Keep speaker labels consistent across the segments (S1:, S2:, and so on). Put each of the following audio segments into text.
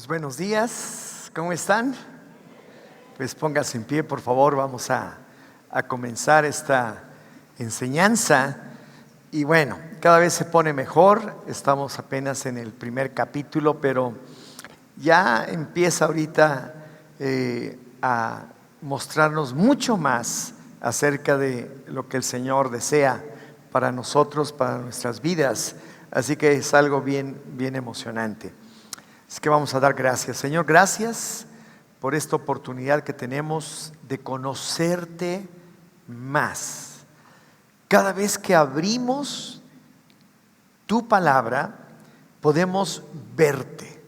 S1: Pues buenos días, ¿cómo están? Pues pónganse en pie, por favor, vamos a comenzar esta enseñanza. Y bueno, cada vez se pone mejor, estamos apenas en el primer capítulo, pero ya empieza ahorita a mostrarnos mucho más acerca de lo que el Señor desea para nosotros, para nuestras vidas. Así que es algo bien emocionante. Así que vamos a dar gracias. Señor, gracias por esta oportunidad que tenemos de conocerte más. Cada vez que abrimos tu palabra, podemos verte.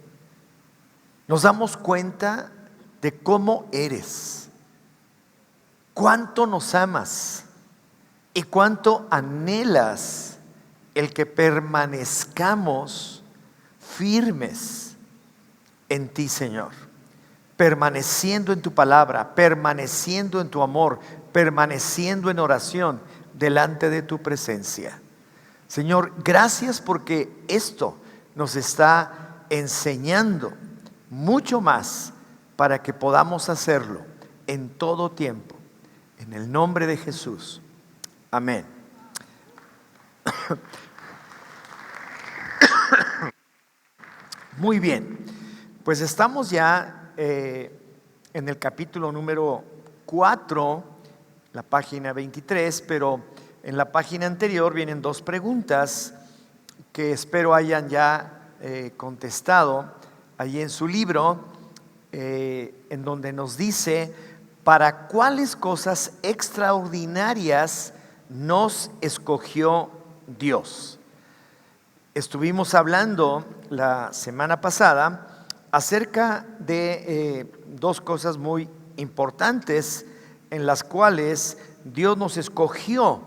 S1: Nos damos cuenta de cómo eres, cuánto nos amas y cuánto anhelas el que permanezcamos firmes en ti, Señor, permaneciendo en tu palabra, permaneciendo en tu amor, permaneciendo en oración delante de tu presencia. Señor, gracias porque esto nos está enseñando mucho más para que podamos hacerlo en todo tiempo. En el nombre de Jesús. Amén. Muy bien, pues estamos ya en el capítulo número 4, la página 23, pero en la página anterior vienen dos preguntas que espero hayan ya contestado allí en su libro, en donde nos dice: ¿para cuáles cosas extraordinarias nos escogió Dios? Estuvimos hablando la semana pasada acerca de dos cosas muy importantes en las cuales Dios nos escogió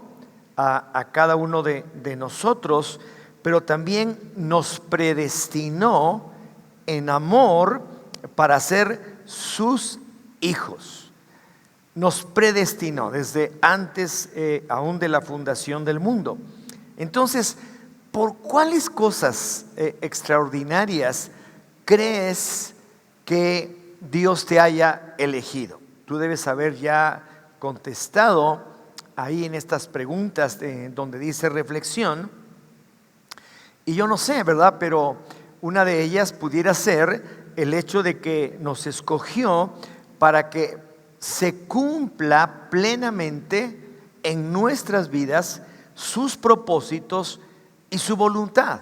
S1: a cada uno de nosotros, pero también nos predestinó en amor para ser sus hijos. Nos predestinó desde antes aún de la fundación del mundo. Entonces, ¿por cuáles cosas extraordinarias crees que Dios te haya elegido? Tú debes haber ya contestado ahí en estas preguntas donde dice reflexión. Y yo no sé, ¿verdad? Pero una de ellas pudiera ser el hecho de que nos escogió para que se cumpla plenamente en nuestras vidas sus propósitos y su voluntad.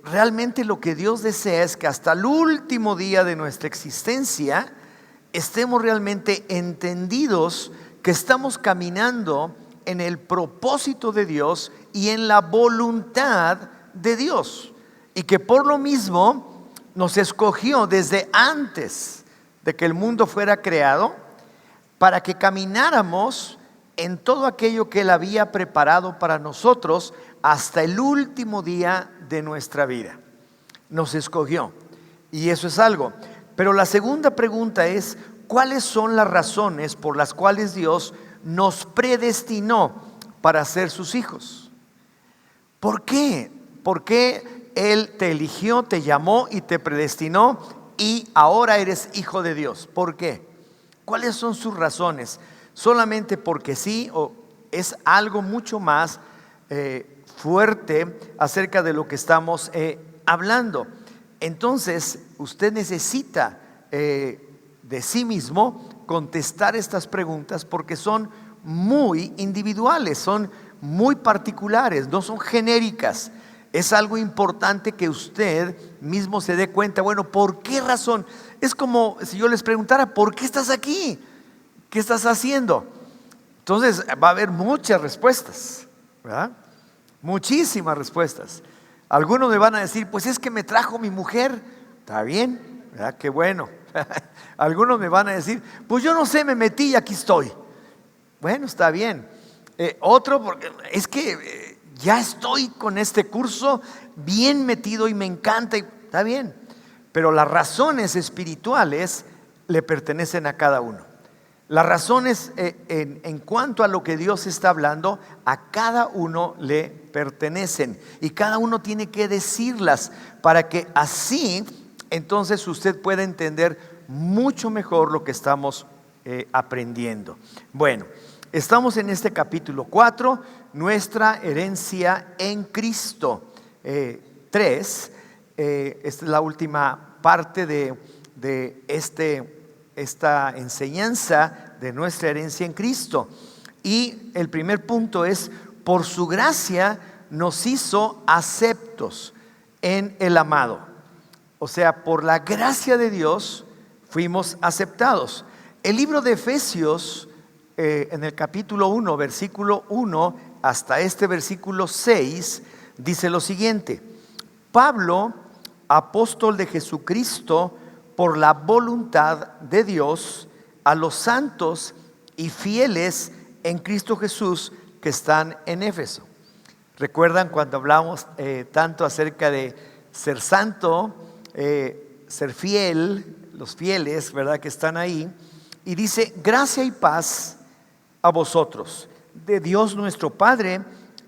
S1: Realmente lo que Dios desea es que hasta el último día de nuestra existencia estemos realmente entendidos que estamos caminando en el propósito de Dios y en la voluntad de Dios, y que por lo mismo nos escogió desde antes de que el mundo fuera creado para que camináramos en todo aquello que Él había preparado para nosotros hasta el último día de nuestra vida. Nos escogió, y eso es algo. Pero la segunda pregunta es: ¿cuáles son las razones por las cuales Dios nos predestinó para ser sus hijos? ¿Por qué? ¿Por qué Él te eligió, te llamó y te predestinó y ahora eres hijo de Dios? ¿Por qué? ¿Cuáles son sus razones? ¿Solamente porque sí, o es algo mucho más fuerte acerca de lo que estamos hablando? Entonces usted necesita de sí mismo contestar estas preguntas, porque son muy individuales, son muy particulares, no son genéricas. Es algo importante que usted mismo se dé cuenta. Bueno, ¿por qué razón? Es como si yo les preguntara: ¿por qué estás aquí? ¿Qué estás haciendo? Entonces va a haber muchas respuestas, ¿verdad? Muchísimas respuestas. Algunos me van a decir: pues es que me trajo mi mujer. Está bien, ¿verdad? Qué bueno. Algunos me van a decir: pues yo no sé, me metí y aquí estoy. Bueno, está bien. Otro, porque es que ya estoy con este curso bien metido y me encanta. Está bien. Pero las razones espirituales le pertenecen a cada uno. Las razones en cuanto a lo que Dios está hablando, a cada uno le pertenecen, y cada uno tiene que decirlas para que así entonces usted puede entender mucho mejor lo que estamos aprendiendo. Bueno, estamos en este capítulo 4, nuestra herencia en Cristo. 3, esta es la última parte de esta enseñanza de nuestra herencia en Cristo. Y el primer punto es: por su gracia nos hizo aceptos en el amado. O sea, por la gracia de Dios fuimos aceptados. El libro de Efesios, en el capítulo 1, versículo 1 hasta este versículo 6, dice lo siguiente: Pablo, apóstol de Jesucristo, por la voluntad de Dios, a los santos y fieles en Cristo Jesús que están en Éfeso. ¿Recuerdan cuando hablamos tanto acerca de ser santo, ser fiel, los fieles, ¿verdad?, que están ahí? Y dice: gracia y paz a vosotros, de Dios nuestro Padre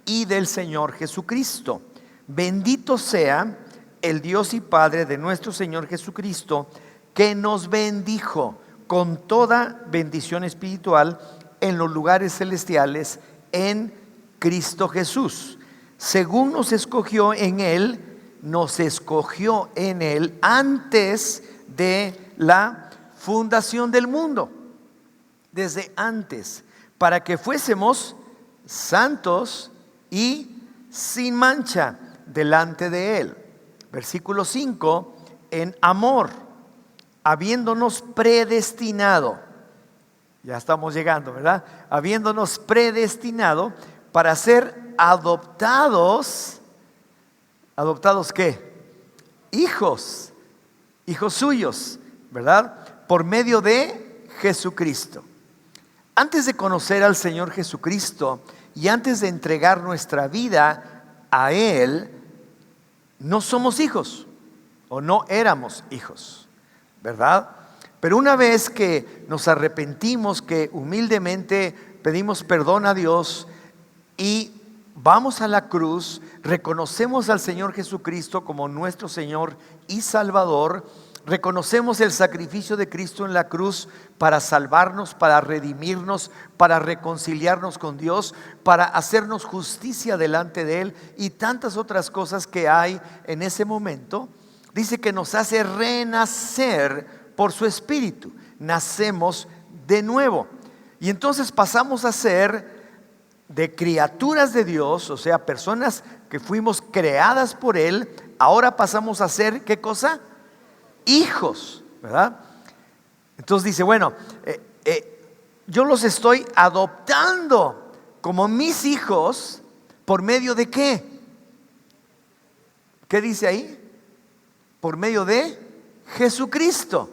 S1: y del Señor Jesucristo. Bendito sea el Dios y Padre de nuestro Señor Jesucristo, que nos bendijo con toda bendición espiritual en los lugares celestiales en Cristo Jesús, según nos escogió en Él antes de la fundación del mundo, desde antes, para que fuésemos santos y sin mancha delante de Él. Versículo 5: en amor, habiéndonos predestinado, ya estamos llegando, ¿verdad? Habiéndonos predestinado para ser adoptados. ¿Adoptados qué? Hijos suyos, ¿verdad? Por medio de Jesucristo. Antes de conocer al Señor Jesucristo y antes de entregar nuestra vida a Él, no somos hijos, o no éramos hijos, ¿verdad? Pero una vez que nos arrepentimos, que humildemente pedimos perdón a Dios y vamos a la cruz, reconocemos al Señor Jesucristo como nuestro Señor y Salvador, reconocemos el sacrificio de Cristo en la cruz para salvarnos, para redimirnos, para reconciliarnos con Dios, para hacernos justicia delante de Él y tantas otras cosas que hay en ese momento. Dice que nos hace renacer por su Espíritu. Nacemos de nuevo. Y entonces pasamos a ser de criaturas de Dios, o sea, personas que fuimos creadas por Él. Ahora pasamos a ser, ¿qué cosa? Hijos, ¿verdad? Entonces dice, bueno, yo los estoy adoptando como mis hijos. ¿Por medio de qué? ¿Qué dice ahí? Por medio de Jesucristo,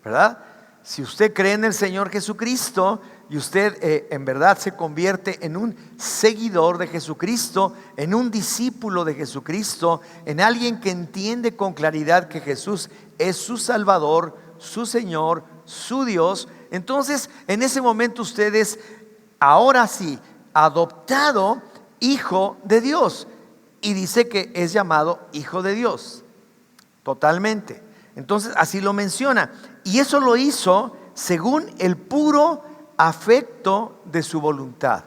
S1: ¿verdad? Si usted cree en el Señor Jesucristo y usted en verdad se convierte en un seguidor de Jesucristo, en un discípulo de Jesucristo, en alguien que entiende con claridad que Jesús es su Salvador, su Señor, su Dios, entonces en ese momento usted es, ahora sí, adoptado hijo de Dios. Y dice que es llamado hijo de Dios, totalmente. Entonces así lo menciona. Y eso lo hizo según el puro afecto de su voluntad.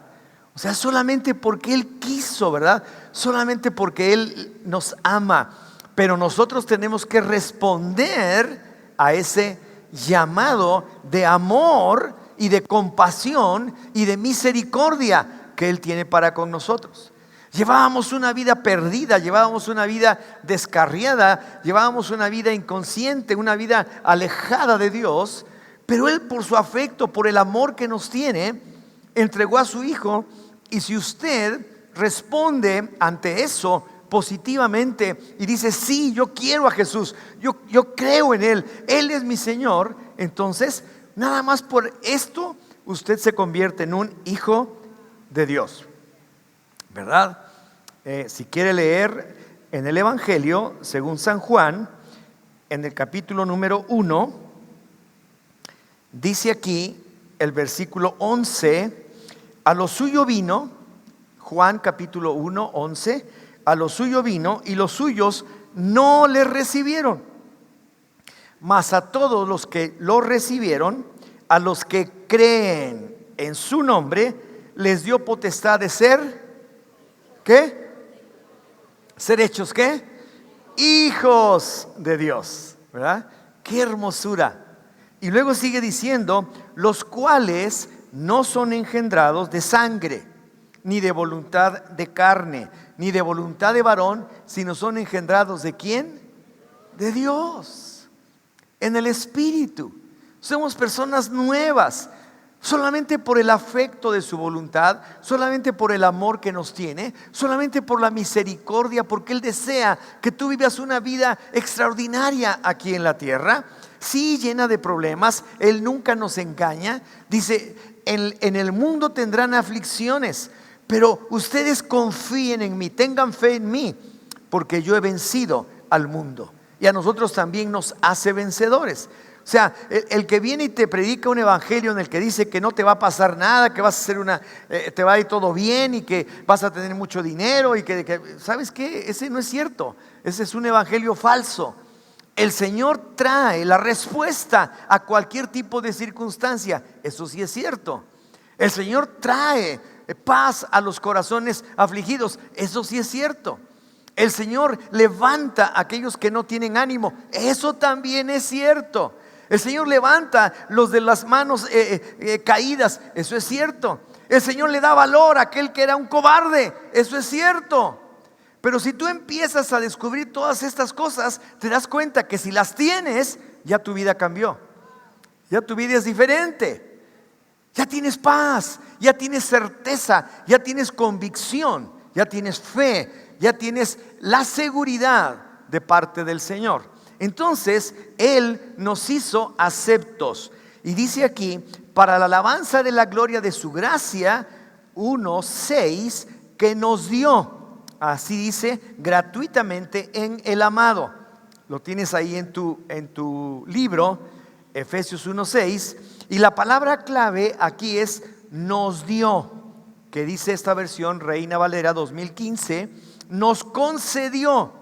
S1: O sea, solamente porque Él quiso, ¿verdad? Solamente porque Él nos ama. Pero nosotros tenemos que responder a ese llamado de amor y de compasión y de misericordia que Él tiene para con nosotros. Llevábamos una vida perdida, llevábamos una vida descarriada, llevábamos una vida inconsciente, una vida alejada de Dios, pero Él, por su afecto, por el amor que nos tiene, entregó a su Hijo. Y si usted responde ante eso positivamente y dice, sí, yo quiero a Jesús, yo creo en Él, Él es mi Señor, entonces nada más por esto usted se convierte en un hijo de Dios, ¿verdad? Si quiere leer en el Evangelio según San Juan, en el capítulo número 1, dice aquí el versículo 11, a lo suyo vino, Juan capítulo 1, 11, a lo suyo vino y los suyos no le recibieron. mas a todos los que lo recibieron, a los que creen en su nombre, les dio potestad de ser, ¿qué? Ser hechos, ¿qué? Hijos de Dios, ¿verdad? Qué hermosura. Y luego sigue diciendo, los cuales no son engendrados de sangre, ni de voluntad de carne, ni de voluntad de varón, sino son engendrados ¿de quién? De Dios, en el Espíritu. Somos personas nuevas, solamente por el afecto de su voluntad, solamente por el amor que nos tiene, solamente por la misericordia, porque Él desea que tú vivas una vida extraordinaria aquí en la tierra. Sí, llena de problemas, Él nunca nos engaña. Dice, en el mundo tendrán aflicciones, pero ustedes confíen en mí, tengan fe en mí, porque yo he vencido al mundo. Y a nosotros también nos hace vencedores. O sea, el que viene y te predica un evangelio en el que dice que no te va a pasar nada, que vas a hacer te va a ir todo bien y que vas a tener mucho dinero y ¿sabes qué? Ese no es cierto. Ese es un evangelio falso. El Señor trae la respuesta a cualquier tipo de circunstancia. Eso sí es cierto. El Señor trae paz a los corazones afligidos. Eso sí es cierto. El Señor levanta a aquellos que no tienen ánimo. Eso también es cierto. El Señor levanta los de las manos caídas. Eso es cierto. El Señor le da valor a aquel que era un cobarde. Eso es cierto. Pero si tú empiezas a descubrir todas estas cosas, te das cuenta que si las tienes, ya tu vida cambió. Ya tu vida es diferente. Ya tienes paz, ya tienes certeza, ya tienes convicción, ya tienes fe, ya tienes la seguridad de parte del Señor. Entonces, Él nos hizo aceptos. Y dice aquí, para la alabanza de la gloria de su gracia, 1:6, que nos dio. Así dice, gratuitamente en el amado. Lo tienes ahí en tu libro, Efesios 1:6. Y la palabra clave aquí es nos dio, que dice esta versión Reina Valera 2015, nos concedió,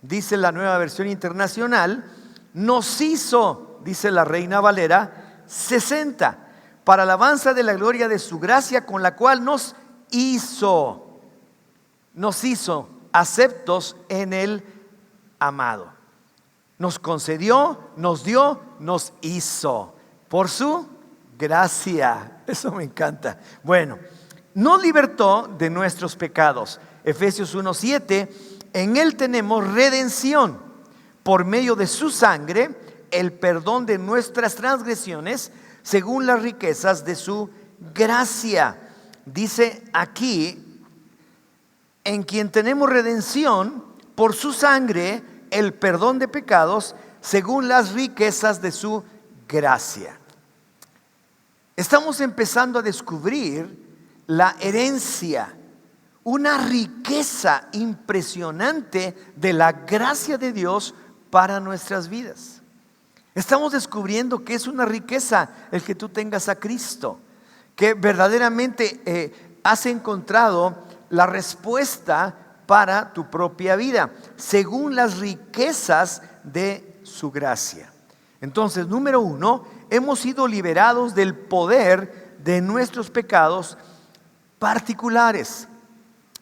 S1: dice la Nueva Versión Internacional, nos hizo, dice la Reina Valera 60, para alabanza de la gloria de su gracia con la cual nos hizo aceptos en el amado. Nos concedió, nos dio, nos hizo por su gracia. Eso me encanta. Bueno, nos libertó de nuestros pecados. Efesios 1:7, en Él tenemos redención por medio de su sangre, el perdón de nuestras transgresiones, según las riquezas de su gracia. Dice aquí, en quien tenemos redención por su sangre, el perdón de pecados, según las riquezas de su gracia. Estamos empezando a descubrir la herencia, una riqueza impresionante de la gracia de Dios para nuestras vidas. Estamos descubriendo que es una riqueza el que tú tengas a Cristo, que verdaderamente has encontrado la respuesta para tu propia vida, según las riquezas de su gracia. Entonces, número 1, hemos sido liberados del poder de nuestros pecados particulares.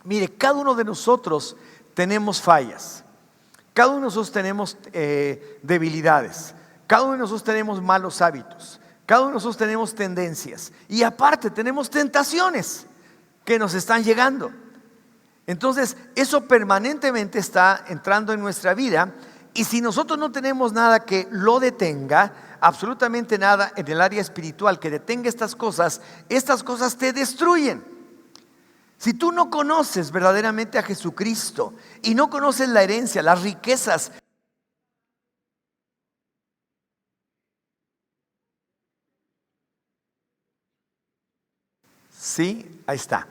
S1: Mire, cada uno de nosotros tenemos fallas, cada uno de nosotros tenemos debilidades, cada uno de nosotros tenemos malos hábitos, cada uno de nosotros tenemos tendencias y aparte tenemos tentaciones que nos están llegando. Entonces, eso permanentemente está entrando en nuestra vida y si nosotros no tenemos nada que lo detenga, absolutamente nada en el área espiritual que detenga estas cosas te destruyen. Si tú no conoces verdaderamente a Jesucristo y no conoces la herencia, las riquezas, sí, ahí está.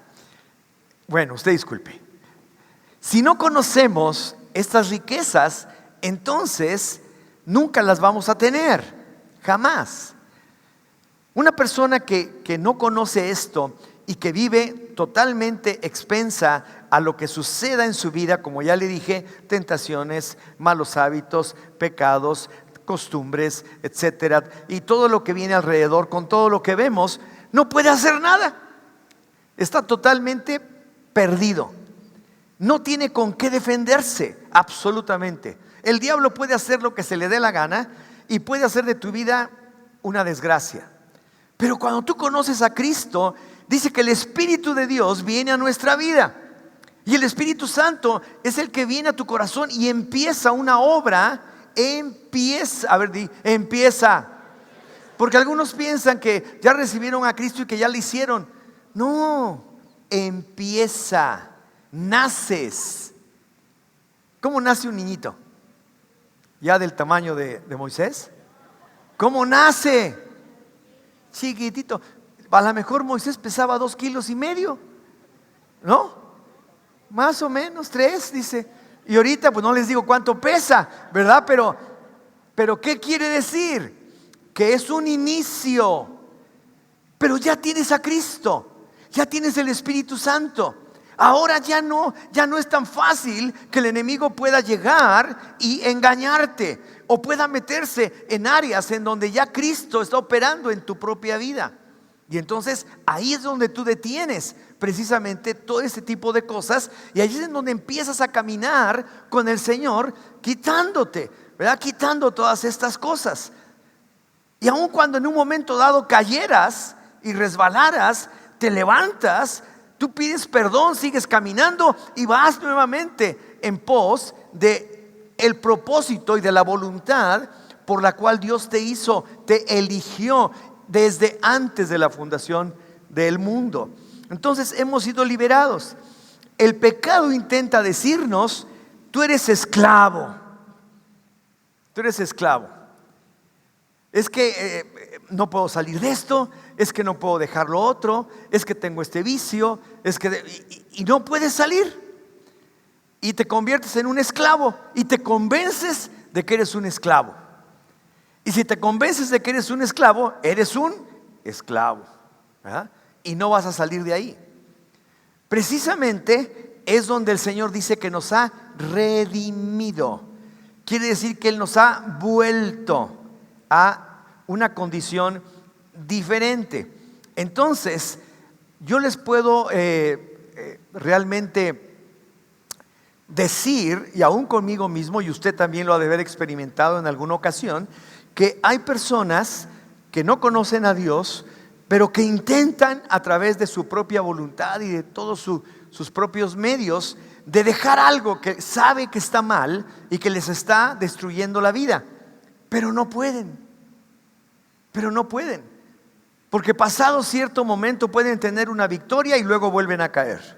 S1: Bueno, usted disculpe. Si no conocemos estas riquezas, entonces nunca las vamos a tener, jamás. Una persona que no conoce esto y que vive totalmente expensa a lo que suceda en su vida, como ya le dije, tentaciones, malos hábitos, pecados, costumbres, etcétera, y todo lo que viene alrededor, con todo lo que vemos, no puede hacer nada. Está totalmente perdido. No tiene con qué defenderse, absolutamente. El diablo puede hacer lo que se le dé la gana y puede hacer de tu vida una desgracia. Pero cuando tú conoces a Cristo, dice que el Espíritu de Dios viene a nuestra vida. Y el Espíritu Santo es el que viene a tu corazón y empieza una obra. Empieza. Porque algunos piensan que ya recibieron a Cristo y que ya lo hicieron. No, empieza. Naces. ¿Cómo nace un niñito? ¿Ya del tamaño de Moisés? ¿Cómo nace? Chiquitito. A lo mejor Moisés pesaba 2,5 kilos, ¿no? Más o menos 3, dice. Y ahorita pues no les digo cuánto pesa, ¿verdad? Pero ¿qué quiere decir? Que es un inicio. Pero ya tienes a Cristo, ya tienes el Espíritu Santo. Ahora ya no es tan fácil que el enemigo pueda llegar y engañarte o pueda meterse en áreas en donde ya Cristo está operando en tu propia vida. Y entonces ahí es donde tú detienes precisamente todo ese tipo de cosas, y ahí es en donde empiezas a caminar con el Señor, quitándote, ¿verdad? Quitando todas estas cosas. Y aun cuando en un momento dado cayeras y resbalaras, te levantas, tú pides perdón, sigues caminando y vas nuevamente en pos de el propósito y de la voluntad por la cual Dios te hizo, te eligió desde antes de la fundación del mundo. Entonces hemos sido liberados. El pecado intenta decirnos: tú eres esclavo. Tú eres esclavo. Es que no puedo salir de esto, es que no puedo dejar lo otro, es que tengo este vicio, y no puedes salir. Y te conviertes en un esclavo y te convences de que eres un esclavo. Y si te convences de que eres un esclavo, eres un esclavo, ¿verdad? Y no vas a salir de ahí. Precisamente es donde el Señor dice que nos ha redimido. Quiere decir que Él nos ha vuelto a una condición diferente. Entonces, yo les puedo realmente decir, y aún conmigo mismo, y usted también lo ha de haber experimentado en alguna ocasión, que hay personas que no conocen a Dios, pero que intentan a través de su propia voluntad y de todos sus propios medios de dejar algo que sabe que está mal y que les está destruyendo la vida, pero no pueden, porque pasado cierto momento pueden tener una victoria y luego vuelven a caer,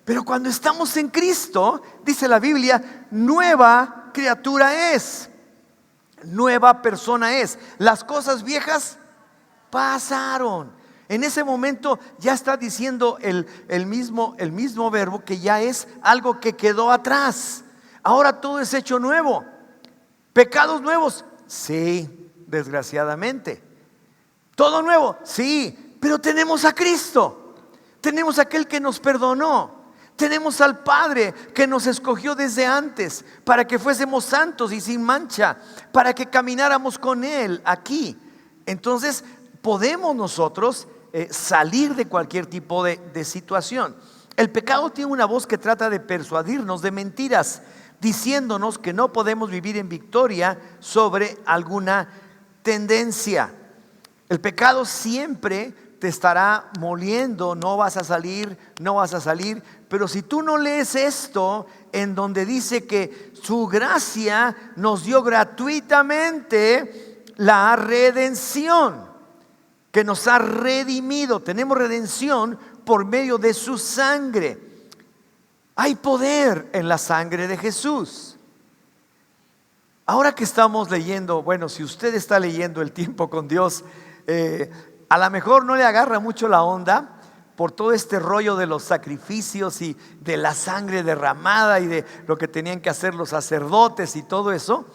S1: pero cuando estamos en Cristo, dice la Biblia, nueva criatura es, nueva persona es. Las cosas viejas pasaron. En ese momento ya está diciendo el mismo verbo, que ya es algo que quedó atrás. Ahora todo es hecho nuevo. ¿Pecados nuevos? Sí, desgraciadamente. ¿Todo nuevo? Sí, pero tenemos a Cristo. Tenemos a aquel que nos perdonó. Tenemos al Padre que nos escogió desde antes para que fuésemos santos y sin mancha, para que camináramos con Él aquí. Entonces podemos nosotros salir de cualquier tipo de situación. El pecado tiene una voz que trata de persuadirnos de mentiras, diciéndonos que no podemos vivir en victoria sobre alguna tendencia. El pecado siempre te estará moliendo, no vas a salir. Pero si tú no lees esto, en donde dice que su gracia nos dio gratuitamente la redención, que nos ha redimido, tenemos redención por medio de su sangre. Hay poder en la sangre de Jesús. Ahora que estamos leyendo, bueno, si usted está leyendo El tiempo con Dios, a lo mejor no le agarra mucho la onda por todo este rollo de los sacrificios y de la sangre derramada y de lo que tenían que hacer los sacerdotes y todo eso.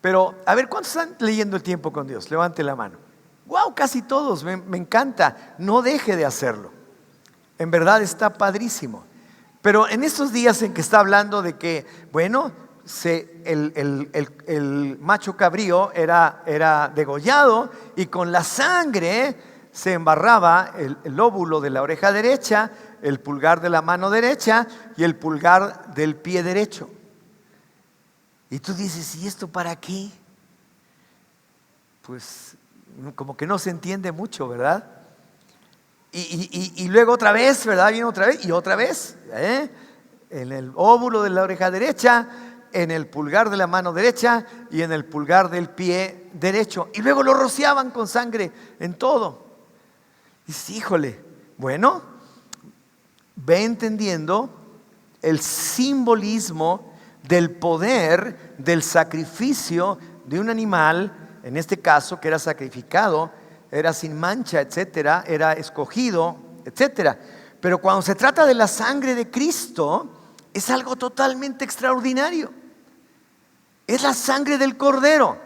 S1: Pero a ver, ¿cuántos están leyendo El tiempo con Dios? Levante la mano. Wow, casi todos, me encanta. No deje de hacerlo. En verdad está padrísimo. Pero en estos días en que está hablando de que, bueno, el macho cabrío era degollado y con la sangre se embarraba el lóbulo de la oreja derecha, el pulgar de la mano derecha y el pulgar del pie derecho. Y tú dices, ¿y esto para qué? Pues como que no se entiende mucho, ¿verdad? Y luego otra vez, ¿verdad? Viene otra vez y otra vez, en el óvulo de la oreja derecha, en el pulgar de la mano derecha y en el pulgar del pie derecho. Y luego lo rociaban con sangre en todo. Y dices, híjole, bueno, ve entendiendo el simbolismo del poder del sacrificio de un animal, en este caso que era sacrificado, era sin mancha, etcétera, era escogido, etcétera. Pero cuando se trata de la sangre de Cristo, es algo totalmente extraordinario. Es la sangre del Cordero.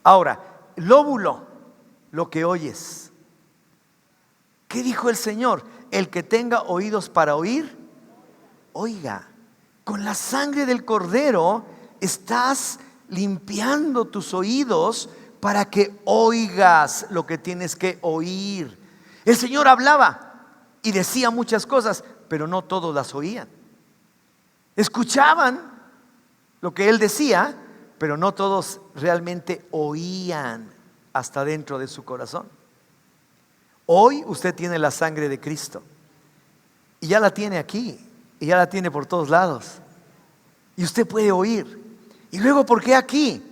S1: Ahora, lóbulo, lo que oyes. ¿Qué dijo el Señor? El que tenga oídos para oír, oiga. Con la sangre del Cordero estás limpiando tus oídos para que oigas lo que tienes que oír. El Señor hablaba y decía muchas cosas, pero no todos las oían. Escuchaban lo que Él decía, pero no todos realmente oían hasta dentro de su corazón. Hoy usted tiene la sangre de Cristo y ya la tiene aquí y ya la tiene por todos lados y usted puede oír. Y luego, ¿por qué aquí?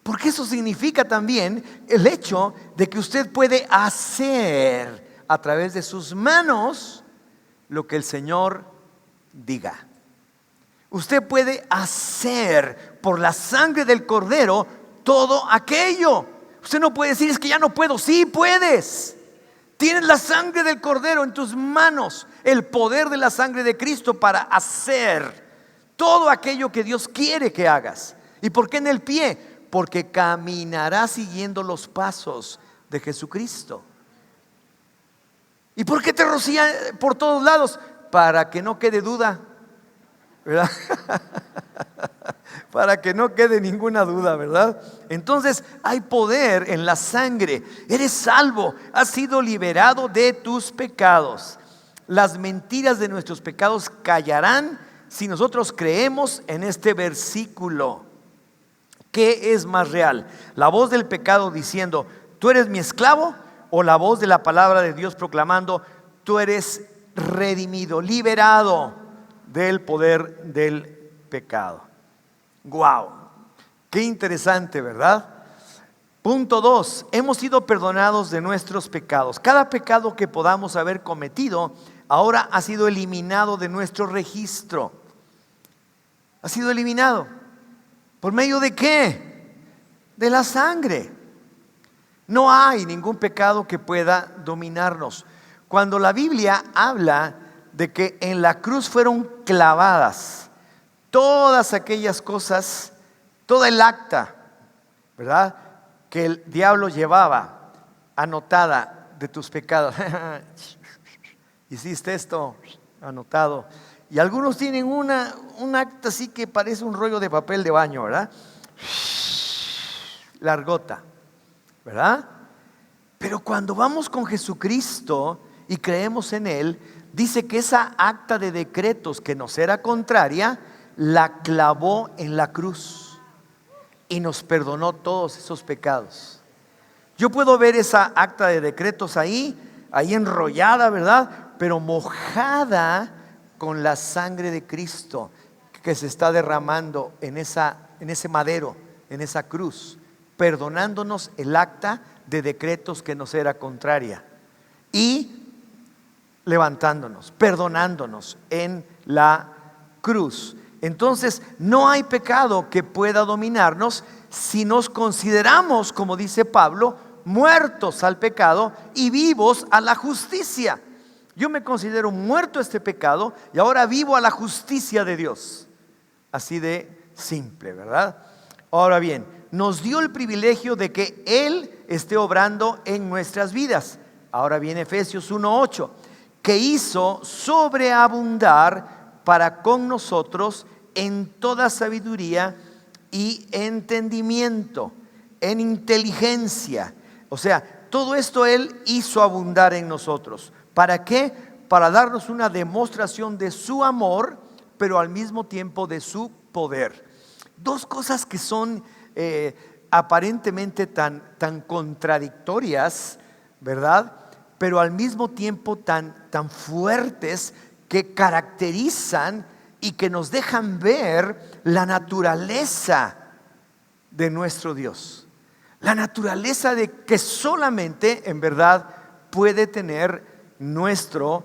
S1: Porque eso significa también el hecho de que usted puede hacer a través de sus manos lo que el Señor diga. Usted puede hacer por la sangre del Cordero todo aquello. Usted no puede decir, es que ya no puedo. Sí puedes. Tienes la sangre del Cordero en tus manos, el poder de la sangre de Cristo para hacer todo aquello que Dios quiere que hagas. ¿Y por qué en el pie? Porque caminarás siguiendo los pasos de Jesucristo. ¿Y por qué te rocía por todos lados? Para que no quede duda, ¿verdad? Para que no quede ninguna duda, ¿verdad? Entonces hay poder en la sangre. Eres salvo, has sido liberado de tus pecados. Las mentiras de nuestros pecados callarán si nosotros creemos en este versículo. ¿Qué es más real? ¿La voz del pecado diciendo, tú eres mi esclavo? ¿O la voz de la palabra de Dios proclamando, tú eres redimido, liberado del poder del pecado? ¡Guau! ¡Qué interesante!, ¿verdad? Punto 2. Hemos sido perdonados de nuestros pecados. Cada pecado que podamos haber cometido ahora ha sido eliminado de nuestro registro. Ha sido eliminado. ¿Por medio de qué? De la sangre. No hay ningún pecado que pueda dominarnos. Cuando la Biblia habla de que en la cruz fueron clavadas todas aquellas cosas, toda el acta, ¿verdad?, que el diablo llevaba anotada de tus pecados. Hiciste esto, anotado. Y algunos tienen un acta así que parece un rollo de papel de baño, ¿verdad? Largota, ¿verdad? Pero cuando vamos con Jesucristo y creemos en Él, dice que esa acta de decretos que nos era contraria, la clavó en la cruz y nos perdonó todos esos pecados. Yo puedo ver esa acta de decretos ahí enrollada, ¿verdad? Pero mojada con la sangre de Cristo que se está derramando en ese madero, en esa cruz, perdonándonos el acta de decretos que nos era contraria y levantándonos, perdonándonos en la cruz. Entonces no hay pecado que pueda dominarnos si nos consideramos, como dice Pablo, muertos al pecado y vivos a la justicia. Yo me considero muerto a este pecado y ahora vivo a la justicia de Dios. Así de simple, ¿verdad? Ahora bien, nos dio el privilegio de que Él esté obrando en nuestras vidas. Ahora viene Efesios 1:8, que hizo sobreabundar para con nosotros en toda sabiduría y entendimiento, en inteligencia. O sea, todo esto Él hizo abundar en nosotros. ¿Para qué? Para darnos una demostración de su amor, pero al mismo tiempo de su poder. Dos cosas que son aparentemente tan contradictorias, ¿verdad? Pero al mismo tiempo tan fuertes, que caracterizan y que nos dejan ver la naturaleza de nuestro Dios. La naturaleza de que solamente en verdad puede tener nuestro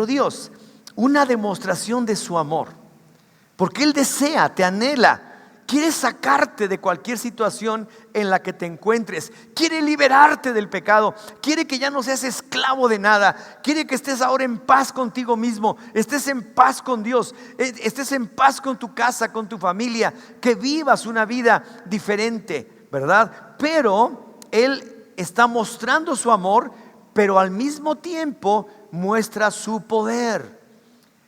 S1: Dios. Una demostración de su amor. Porque Él desea, te anhela, quiere sacarte de cualquier situación en la que te encuentres. Quiere liberarte del pecado. Quiere que ya no seas esclavo de nada. Quiere que estés ahora en paz contigo mismo. Estés en paz con Dios. Estés en paz con tu casa, con tu familia. Que vivas una vida diferente, ¿verdad? Pero Él está mostrando su amor, pero al mismo tiempo muestra su poder.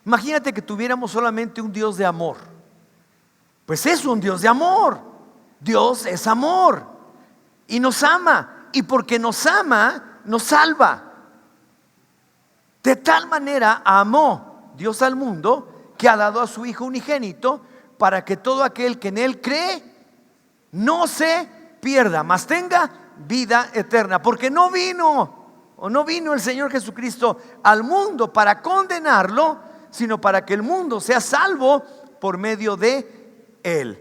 S1: Imagínate que tuviéramos solamente un Dios de amor. Pues es un Dios de amor. Dios es amor y nos ama, y porque nos ama, nos salva. De tal manera amó Dios al mundo, que ha dado a su Hijo unigénito, para que todo aquel que en Él cree no se pierda, mas tenga vida eterna. Porque no vino el Señor Jesucristo al mundo para condenarlo, sino para que el mundo sea salvo por medio de Él.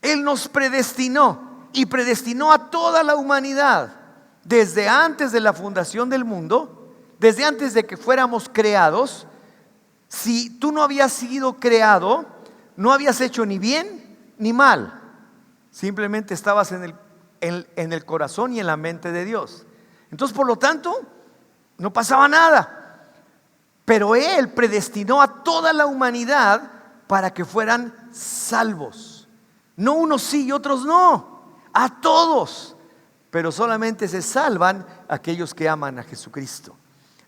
S1: Él nos predestinó, y predestinó a toda la humanidad desde antes de la fundación del mundo, desde antes de que fuéramos creados. Si tú no habías sido creado, no habías hecho ni bien ni mal, simplemente estabas en el corazón y en la mente de Dios. Entonces, por lo tanto, no pasaba nada. Pero Él predestinó a toda la humanidad para que fueran salvos. No unos sí y otros no, a todos. Pero solamente se salvan aquellos que aman a Jesucristo,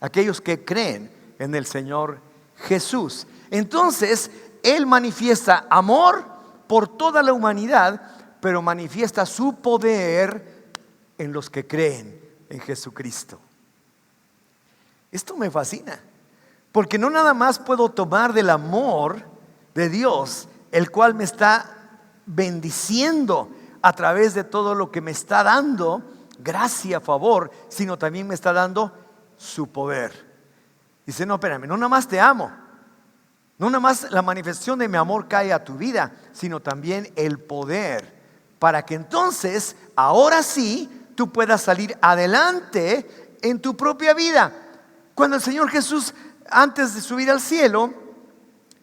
S1: aquellos que creen en el Señor Jesús. Entonces Él manifiesta amor por toda la humanidad, pero manifiesta su poder en los que creen en Jesucristo. Esto me fascina, porque no nada más puedo tomar del amor de Dios, el cual me está bendiciendo a través de todo lo que me está dando, gracia, favor, sino también me está dando su poder. Dice, no, espérame, no nada más te amo, no nada más la manifestación de mi amor cae a tu vida, sino también el poder, para que entonces, ahora sí, tú puedas salir adelante en tu propia vida. Cuando el Señor Jesús, antes de subir al cielo,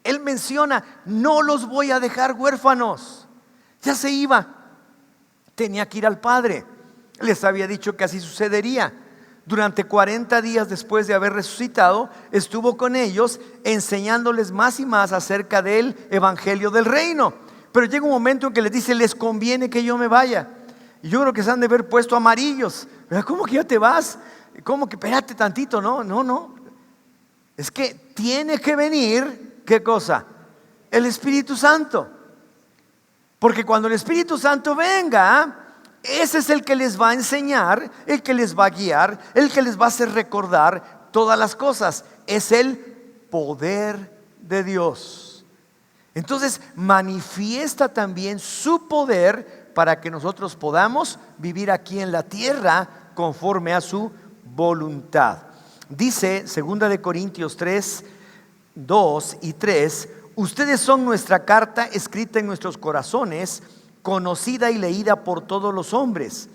S1: Él menciona, no los voy a dejar huérfanos. Ya se iba, tenía que ir al Padre. Les había dicho que así sucedería. Durante 40 días después de haber resucitado, estuvo con ellos enseñándoles más y más acerca del evangelio del reino. Pero llega un momento en que les dice, les conviene que yo me vaya. Y yo creo que se han de haber puesto amarillos. ¿Cómo que ya te vas? ¿Cómo que espérate tantito? No. Es que tiene que venir, ¿qué cosa? El Espíritu Santo. Porque cuando el Espíritu Santo venga, ese es el que les va a enseñar, el que les va a guiar, el que les va a hacer recordar todas las cosas. Es el poder de Dios. Entonces manifiesta también su poder para que nosotros podamos vivir aquí en la tierra conforme a su voluntad. Dice 2 Corintios 3, 2 y 3: ustedes son nuestra carta escrita en nuestros corazones, conocida y leída por todos los hombres.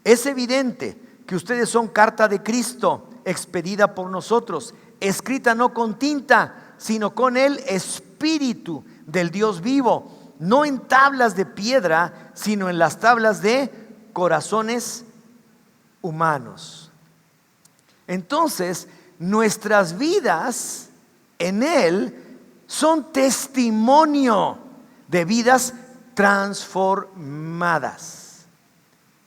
S1: Es evidente que ustedes son carta de Cristo, expedida por nosotros, escrita no con tinta, sino con el Espíritu del Dios vivo, no en tablas de piedra, sino en las tablas de corazones humanos. Entonces, nuestras vidas en Él son testimonio de vidas transformadas,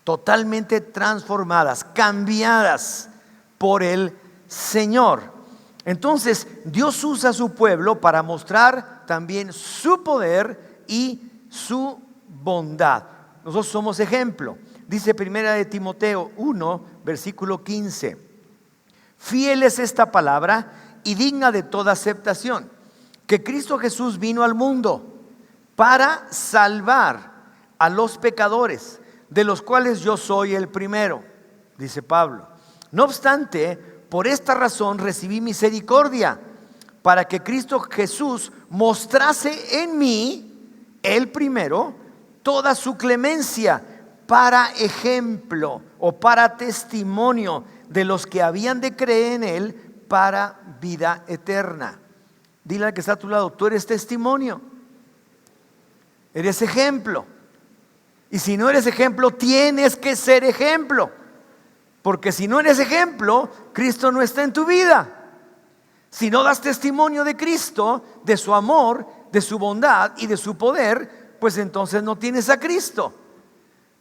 S1: totalmente transformadas, cambiadas por el Señor. Entonces Dios usa a su pueblo para mostrar también su poder y su bondad. Nosotros somos ejemplo. Dice primera de Timoteo 1, versículo 15. Fiel es esta palabra y digna de toda aceptación, que Cristo Jesús vino al mundo para salvar a los pecadores, de los cuales yo soy el primero, dice Pablo. No obstante, por esta razón recibí misericordia, para que Cristo Jesús mostrase en mí, el primero, toda su clemencia, para ejemplo o para testimonio de los que habían de creer en Él para vida eterna. Dile al que está a tu lado: tú eres testimonio, eres ejemplo. Y si no eres ejemplo, tienes que ser ejemplo, porque si no eres ejemplo, Cristo no está en tu vida. Si no das testimonio de Cristo, de su amor, de su bondad y de su poder, pues entonces no tienes a Cristo.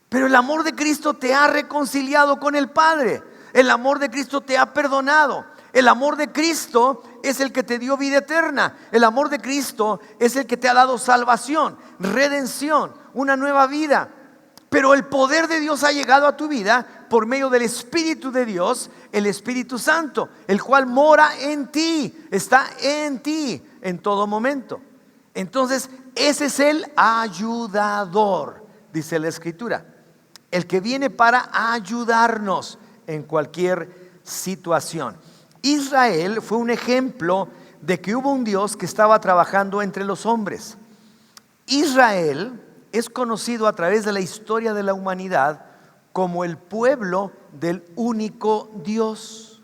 S1: Pero el amor de Cristo te ha reconciliado con el Padre. El amor de Cristo te ha perdonado. El amor de Cristo es el que te dio vida eterna. El amor de Cristo es el que te ha dado salvación, redención, una nueva vida. Pero el poder de Dios ha llegado a tu vida por medio del Espíritu de Dios, el Espíritu Santo, el cual mora en ti, está en ti en todo momento. Entonces, ese es el ayudador, dice la Escritura, el que viene para ayudarnos en cualquier situación. Israel fue un ejemplo de que hubo un Dios que estaba trabajando entre los hombres. Israel es conocido a través de la historia de la humanidad como el pueblo del único Dios.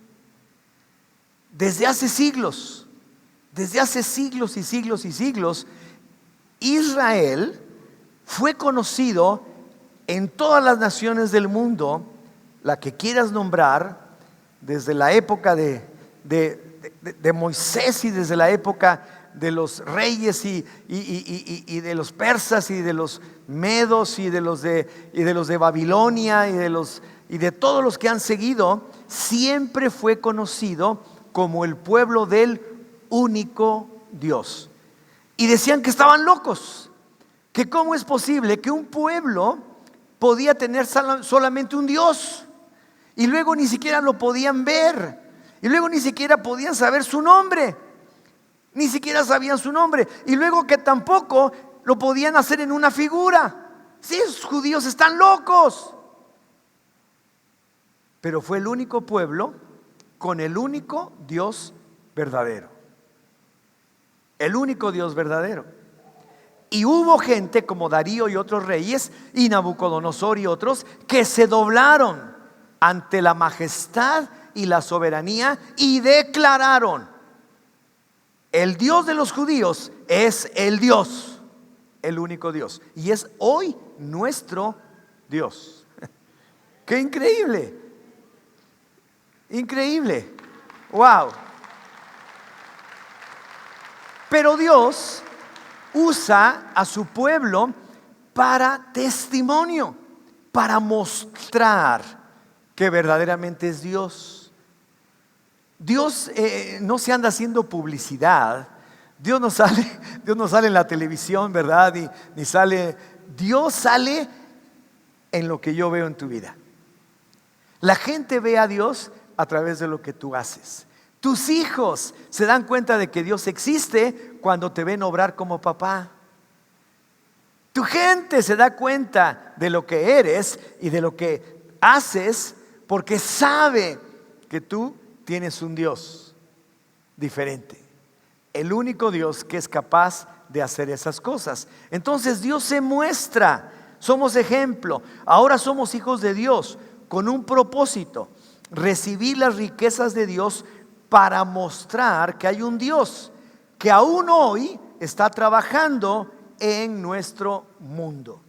S1: Desde hace siglos y siglos y siglos, Israel fue conocido en todas las naciones del mundo, la que quieras nombrar, desde la época de Moisés y desde la época de los reyes y de los persas y de los medos y de los de Babilonia y de todos los que han seguido, siempre fue conocido como el pueblo del único Dios. Y decían que estaban locos, que cómo es posible que un pueblo podía tener solamente un Dios y luego ni siquiera lo podían ver y luego ni siquiera podían saber su nombre. Ni siquiera sabían su nombre. Y luego que tampoco lo podían hacer en una figura. Sí, esos judíos están locos. Pero fue el único pueblo con el único Dios verdadero. El único Dios verdadero. Y hubo gente como Darío y otros reyes, y Nabucodonosor y otros, que se doblaron ante la majestad y la soberanía y declararon: el Dios de los judíos es el Dios, el único Dios. Y es hoy nuestro Dios. ¡Qué increíble! Increíble. ¡Wow! Pero Dios usa a su pueblo para testimonio, para mostrar que verdaderamente es Dios. Dios no se anda haciendo publicidad. Dios no sale en la televisión, ¿verdad? Ni sale. Dios sale en lo que yo veo en tu vida. La gente ve a Dios a través de lo que tú haces. Tus hijos se dan cuenta de que Dios existe cuando te ven obrar como papá. Tu gente se da cuenta de lo que eres y de lo que haces porque sabe que tú tienes un Dios diferente, el único Dios que es capaz de hacer esas cosas. Entonces Dios se muestra, somos ejemplo. Ahora somos hijos de Dios con un propósito: recibir las riquezas de Dios para mostrar que hay un Dios que aún hoy está trabajando en nuestro mundo.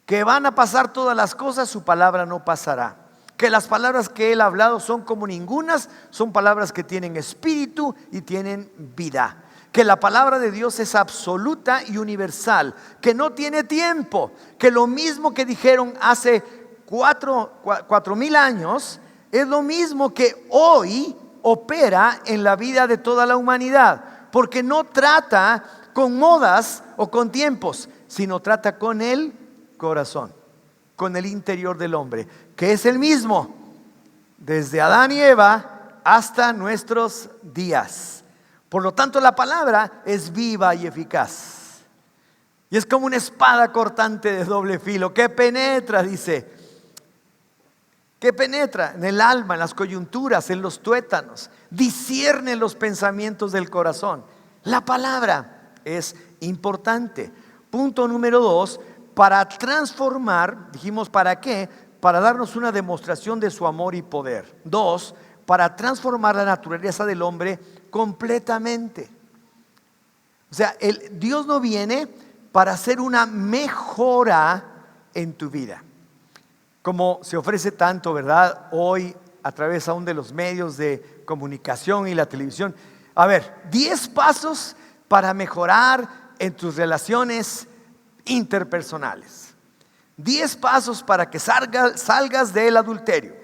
S1: Que van a pasar todas las cosas, su palabra no pasará. Que las palabras que Él ha hablado son como ningunas, son palabras que tienen espíritu y tienen vida. Que la palabra de Dios es absoluta y universal, que no tiene tiempo, que lo mismo que dijeron hace 4,000 años es lo mismo que hoy opera en la vida de toda la humanidad, porque no trata con modas o con tiempos, sino trata con el corazón, con el interior del hombre, que es el mismo desde Adán y Eva hasta nuestros días. Por lo tanto, la palabra es viva y eficaz. Y es como una espada cortante de doble filo que penetra, dice, que penetra en el alma, en las coyunturas, en los tuétanos, discierne los pensamientos del corazón. La palabra es importante. Punto número 2, para transformar, dijimos, ¿para qué? Para darnos una demostración de su amor y poder. 2, para transformar la naturaleza del hombre completamente. O sea, Dios no viene para hacer una mejora en tu vida, como se ofrece tanto, ¿verdad? Hoy a través aún de los medios de comunicación y la televisión. A ver, 10 pasos para mejorar en tus relaciones interpersonales. 10 pasos para que salgas del adulterio.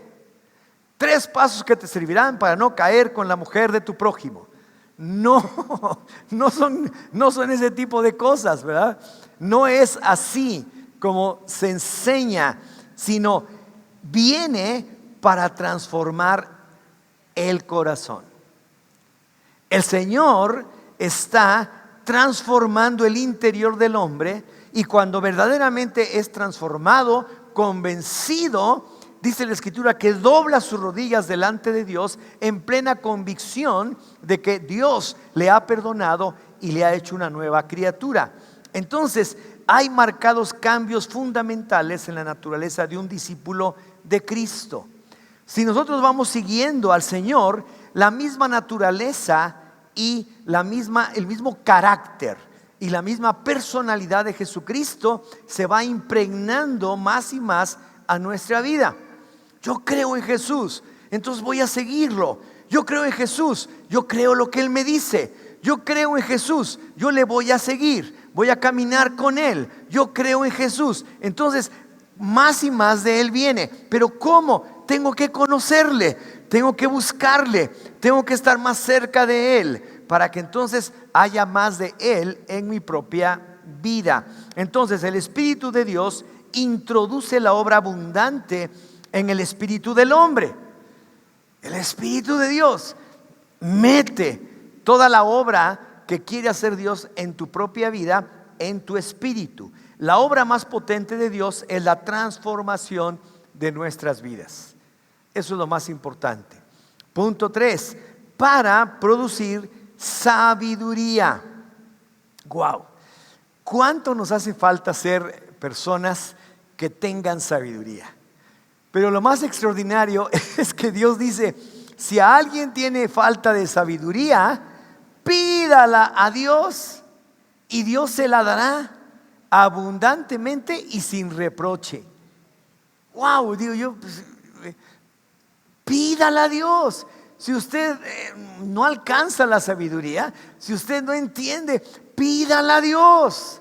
S1: 3 pasos que te servirán para no caer con la mujer de tu prójimo. No son ese tipo de cosas, ¿verdad? No es así como se enseña, sino viene para transformar el corazón. El Señor está transformando el interior del hombre, y cuando verdaderamente es transformado, convencido, dice la Escritura que dobla sus rodillas delante de Dios en plena convicción de que Dios le ha perdonado y le ha hecho una nueva criatura. Entonces, hay marcados cambios fundamentales en la naturaleza de un discípulo de Cristo. Si nosotros vamos siguiendo al Señor, la misma naturaleza y el mismo carácter y la misma personalidad de Jesucristo se va impregnando más y más a nuestra vida. Yo creo en Jesús, entonces voy a seguirlo. Yo creo en Jesús, yo creo lo que Él me dice. Yo creo en Jesús, yo le voy a seguir, voy a caminar con Él. Yo creo en Jesús, entonces más y más de Él viene. Pero ¿cómo? Tengo que conocerle, tengo que buscarle, tengo que estar más cerca de Él, para que entonces haya más de Él en mi propia vida. Entonces el Espíritu de Dios introduce la obra abundante en el espíritu del hombre. El Espíritu de Dios mete toda la obra que quiere hacer Dios en tu propia vida, en tu espíritu. La obra más potente de Dios es la transformación de nuestras vidas. Eso es lo más importante. Punto 3, para producir sabiduría. Wow. ¿Cuánto nos hace falta ser personas que tengan sabiduría? Pero lo más extraordinario es que Dios dice, si alguien tiene falta de sabiduría, pídala a Dios y Dios se la dará abundantemente y sin reproche. Wow, digo yo, pues, pídala a Dios. Si usted no alcanza la sabiduría, si usted no entiende, pídala a Dios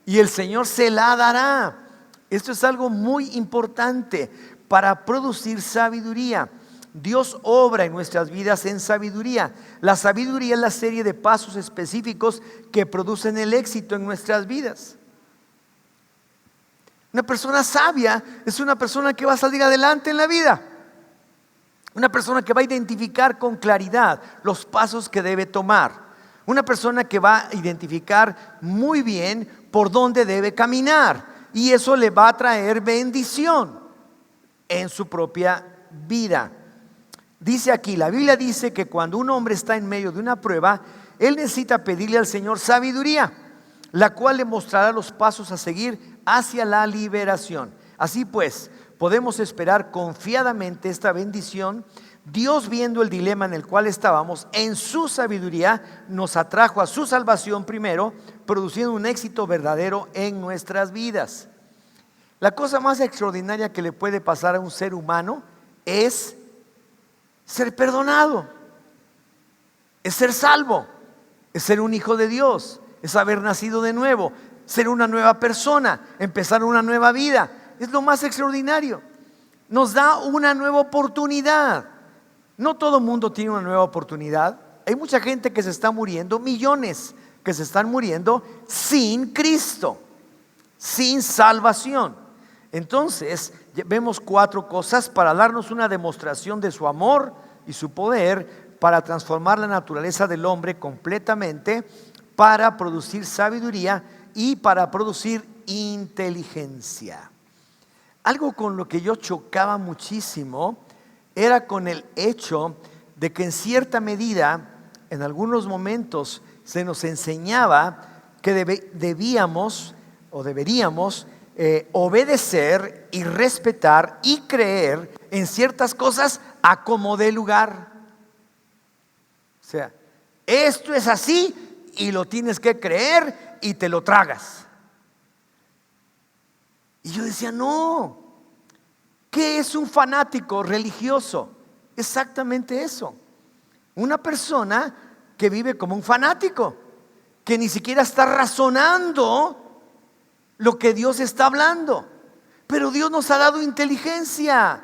S1: y el Señor se la dará. Esto es algo muy importante para producir sabiduría. Dios obra en nuestras vidas en sabiduría. La sabiduría es la serie de pasos específicos que producen el éxito en nuestras vidas. Una persona sabia es una persona que va a salir adelante en la vida. Una persona que va a identificar con claridad los pasos que debe tomar. Una persona que va a identificar muy bien por dónde debe caminar. Y eso le va a traer bendición en su propia vida. Dice aquí, la Biblia dice que cuando un hombre está en medio de una prueba, él necesita pedirle al Señor sabiduría, la cual le mostrará los pasos a seguir hacia la liberación. Así pues, podemos esperar confiadamente esta bendición. Dios, viendo el dilema en el cual estábamos, en su sabiduría nos atrajo a su salvación primero, produciendo un éxito verdadero en nuestras vidas. La cosa más extraordinaria que le puede pasar a un ser humano es ser perdonado, es ser salvo, es ser un hijo de Dios, es haber nacido de nuevo, ser una nueva persona, empezar una nueva vida. Es lo más extraordinario. Nos da una nueva oportunidad. No todo mundo tiene una nueva oportunidad. Hay mucha gente que se está muriendo, millones que se están muriendo sin Cristo, sin salvación. Entonces, vemos 4 cosas para darnos una demostración de su amor y su poder para transformar la naturaleza del hombre completamente, para producir sabiduría y para producir inteligencia. Algo con lo que yo chocaba muchísimo era con el hecho de que en cierta medida, en algunos momentos, se nos enseñaba que debíamos o deberíamos obedecer y respetar y creer en ciertas cosas a como dé lugar. O sea, esto es así y lo tienes que creer y te lo tragas. Y yo decía, no, ¿qué es un fanático religioso? Exactamente eso. Una persona que vive como un fanático, que ni siquiera está razonando lo que Dios está hablando. Pero Dios nos ha dado inteligencia.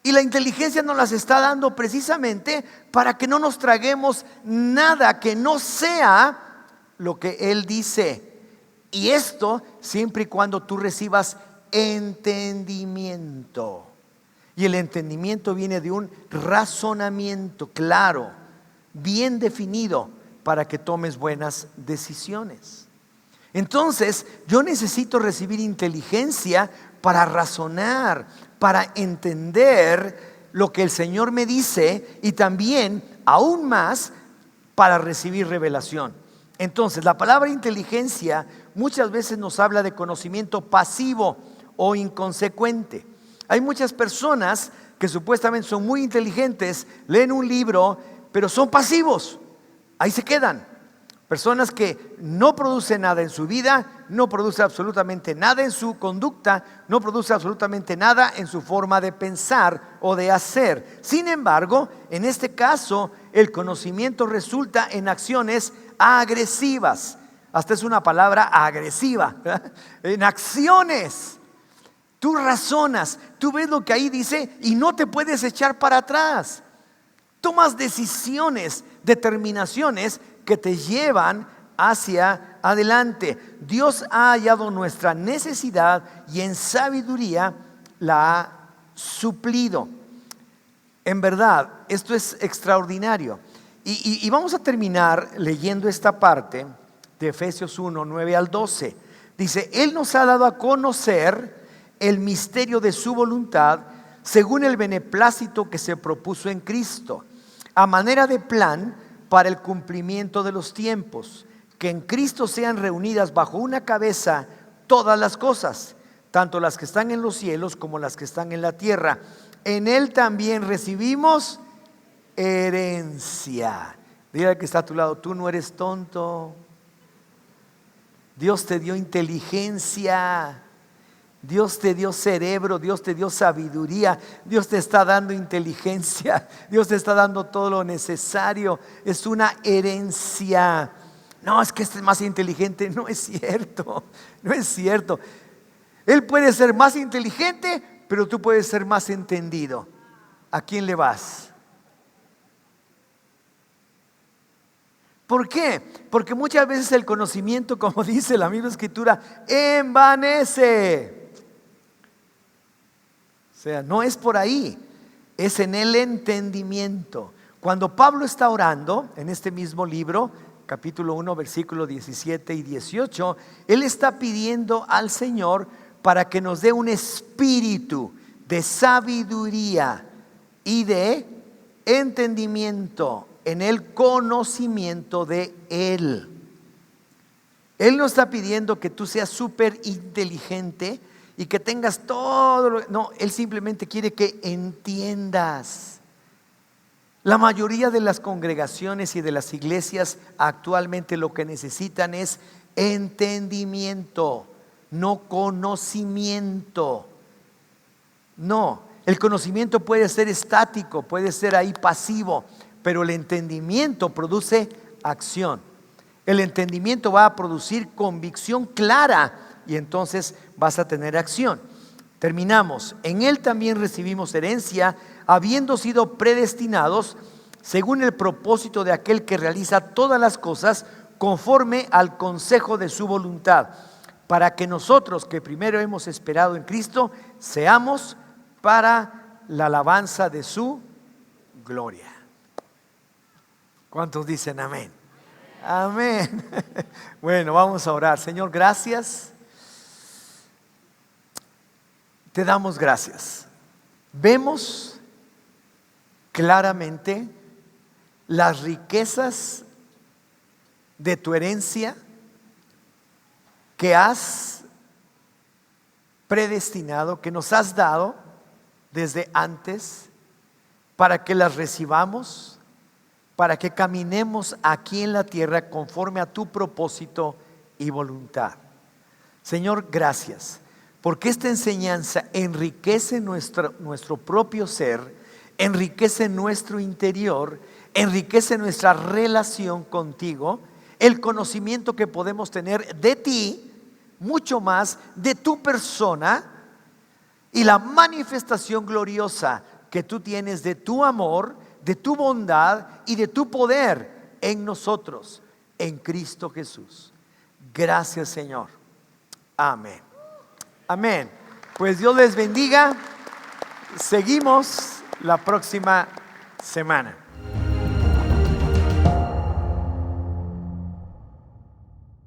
S1: Y la inteligencia nos las está dando precisamente para que no nos traguemos nada que no sea lo que Él dice. Y esto siempre y cuando tú recibas entendimiento. Y el entendimiento viene de un razonamiento claro, bien definido, para que tomes buenas decisiones. Entonces, yo necesito recibir inteligencia para razonar, para entender lo que el Señor me dice y también, aún más, para recibir revelación. Entonces, la palabra inteligencia muchas veces nos habla de conocimiento pasivo o inconsecuente. Hay muchas personas que supuestamente son muy inteligentes, leen un libro, pero son pasivos. Ahí se quedan. Personas que no producen nada en su vida, no producen absolutamente nada en su conducta, no producen absolutamente nada en su forma de pensar o de hacer. Sin embargo, en este caso, el conocimiento resulta en acciones agresivas. Hasta es una palabra agresiva, ¿verdad? En acciones. Tú razonas, tú ves lo que ahí dice y no te puedes echar para atrás. Tomas decisiones, determinaciones que te llevan hacia adelante. Dios ha hallado nuestra necesidad y en sabiduría la ha suplido. En verdad, esto es extraordinario. Y vamos a terminar leyendo esta parte de Efesios 1, 9 al 12. Dice, Él nos ha dado a conocer el misterio de su voluntad según el beneplácito que se propuso en Cristo, a manera de plan para el cumplimiento de los tiempos, que en Cristo sean reunidas bajo una cabeza todas las cosas, tanto las que están en los cielos como las que están en la tierra. En Él también recibimos herencia. Dile al que está a tu lado, tú no eres tonto. Dios te dio inteligencia, Dios te dio cerebro, Dios te dio sabiduría, Dios te está dando inteligencia, Dios te está dando todo lo necesario. Es una herencia. No, es que este es más inteligente. No es cierto, no es cierto. Él puede ser más inteligente, pero tú puedes ser más entendido. ¿A quién le vas? ¿Por qué? Porque muchas veces el conocimiento, como dice la misma escritura, envanece. O sea, no es por ahí, es en el entendimiento. Cuando Pablo está orando en este mismo libro, capítulo 1, versículos 17 y 18, él está pidiendo al Señor para que nos dé un espíritu de sabiduría y de entendimiento en el conocimiento de Él. Él no está pidiendo que tú seas súper inteligente y que tengas todo no, Él simplemente quiere que entiendas. La mayoría de las congregaciones y de las iglesias actualmente lo que necesitan es entendimiento, no conocimiento. No, el conocimiento puede ser estático, puede ser ahí pasivo, pero el entendimiento produce acción. El entendimiento va a producir convicción clara y entonces vas a tener acción. Terminamos. En Él también recibimos herencia, habiendo sido predestinados según el propósito de aquel que realiza todas las cosas conforme al consejo de su voluntad, para que nosotros que primero hemos esperado en Cristo, seamos para la alabanza de su gloria. ¿Cuántos dicen amén? Amén. Bueno, vamos a orar. Señor, gracias. Te damos gracias. Vemos claramente las riquezas de tu herencia que has predestinado, que nos has dado desde antes, para que las recibamos, para que caminemos aquí en la tierra conforme a tu propósito y voluntad. Señor, gracias, porque esta enseñanza enriquece nuestro propio ser, enriquece nuestro interior, enriquece nuestra relación contigo, el conocimiento que podemos tener de ti, mucho más de tu persona y la manifestación gloriosa que tú tienes de tu amor, de tu bondad y de tu poder en nosotros, en Cristo Jesús. Gracias, Señor. Amén. Amén. Pues Dios les bendiga. Seguimos la próxima semana.